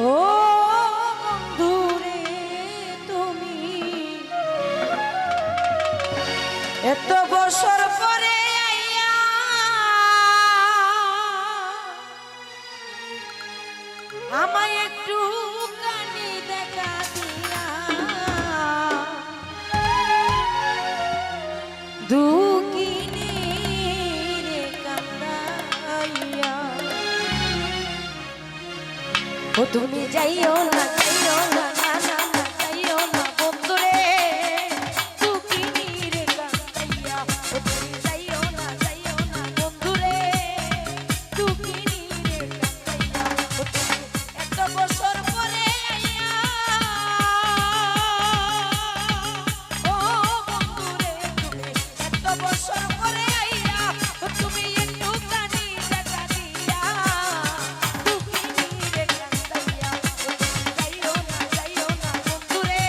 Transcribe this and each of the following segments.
ও বন্ধুরে তুমি এত বছর পরে আইয়া আমায় একটু কানি দেখা দিয়া দুঃখিনী রে কান্দাইয়া ও তুমি যাইও না যাইও না না না না যাইও না বন্ধুরে দুঃখিনী রে কান্দাইয়া ও তুমি যাইও না বন্ধুরে দুঃখিনী রে কান্দাইয়া ও তুমি এত বছর পরে আইয়া ও বন্ধুরে তুমি এত বছর পরে আইয়া ও তুমি একটু কানি দেখা দিয়া দুঃখিনী রে কান্দাইয়া ও তুমি যাইও না বন্ধুরে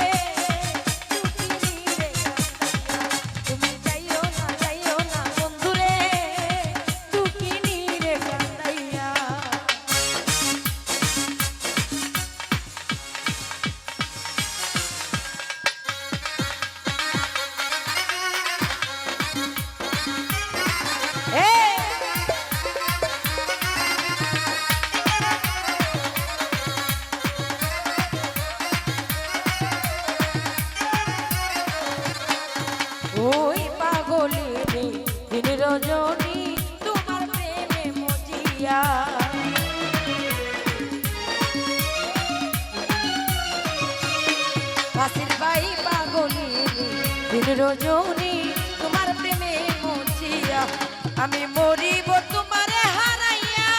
দুঃখিনী রে কান্দাইয়া তুমি যাইও না বন্ধুরে দুঃখিনী রে কান্দাইয়া ওই পাগলেরে দিন রজনী তোমার প্রেমে মজিয়া কাশির বাই পাগলেরে দিন রজনী তোমার প্রেমে মজিয়া আমি মরিব তোমারে হারাইয়া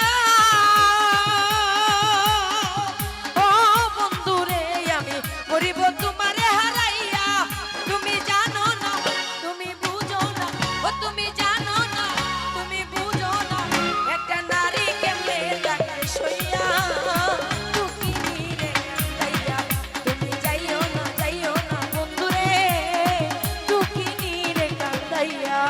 ও বন্ধুরে আমি মরিব তোমারে হারাইয়া তুমি জানো না তুমি বুঝো না ও তুমি জানো না তুমি বুঝো না একটা নারী কেমনে থাকে সইয়া দুঃখিনী রে কান্দাইয়া তুমি যাইও না বন্ধুরে দুঃখিনী রে কান্দাইয়া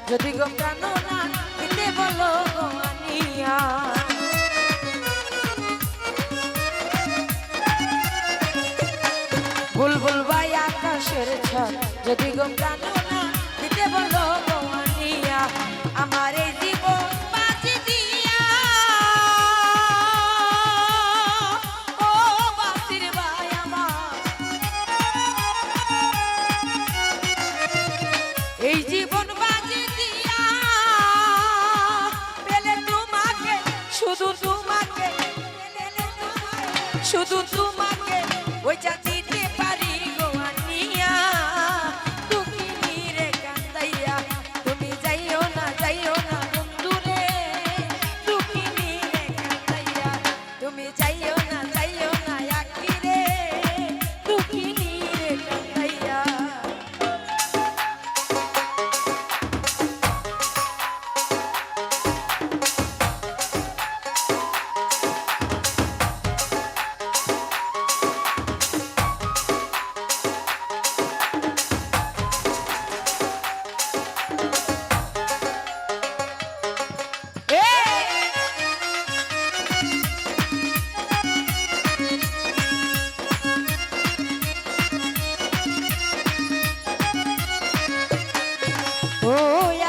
যদি গো প্রাণ না দিতে বলো গো আনিয়া বুলবুল ভাই আকাশের ছাদ যদি গো প্রাণ না দিতে বলো গো আনিয়া আমার এই জীবন বাজি দিয়া ও বাসির ভাই আমার এই জীবন বাজি দিয়া পেলে তোমাকে শুধু তোমাকে ওই যা দিতে পারি গো আনিয়া দুঃখিনী রে কান্দাইয়া তুমি যাইও না বন্ধুরে দুঃখিনী রে কান্দাইয়া তুমি যাইও না আখিরে দুঃখিনী রে কান্দাইয়া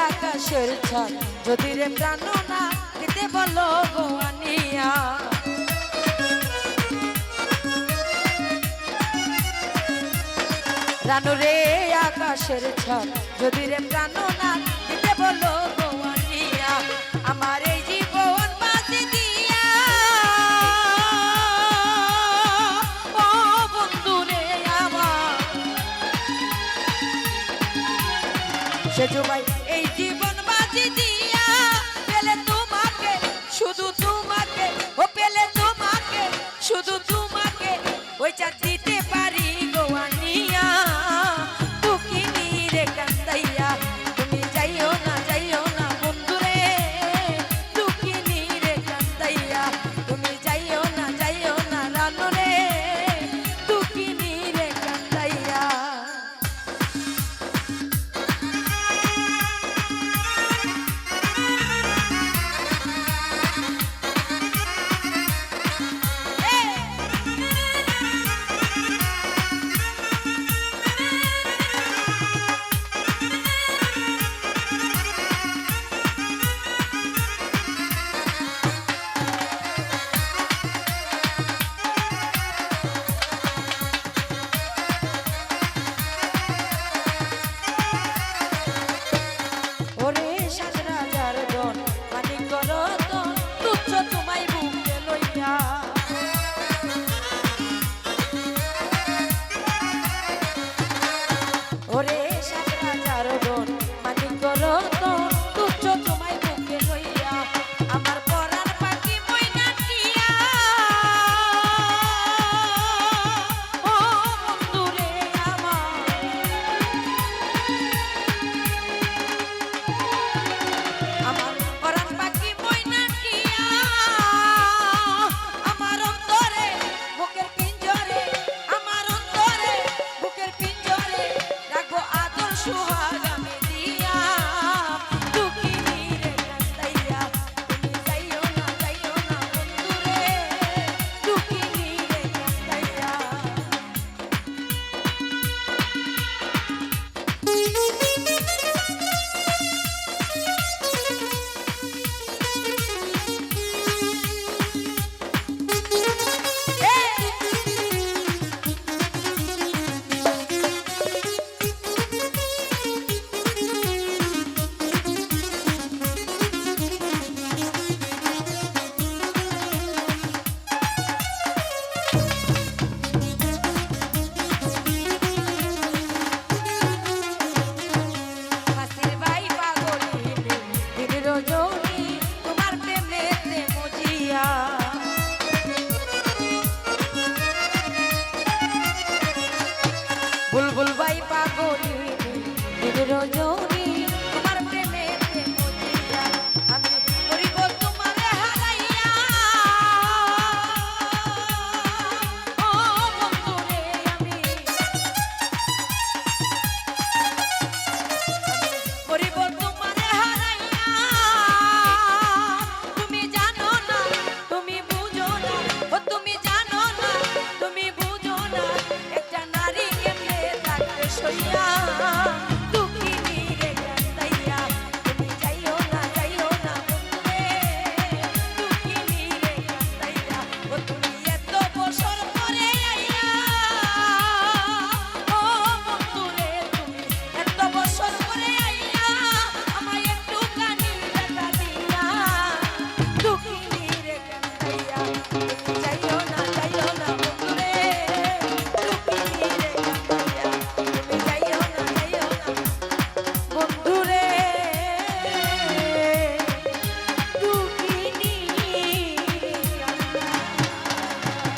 আকাশের ছাদ যদি রে প্রাণ না দিতে বলো গো আনিয়া রানু রে আকাশের ছাদ যদি রে প্রাণ না দিতে বলো গো আনিয়া আমার এই জীবন বাজি দিয়া ও বন্ধু শুধু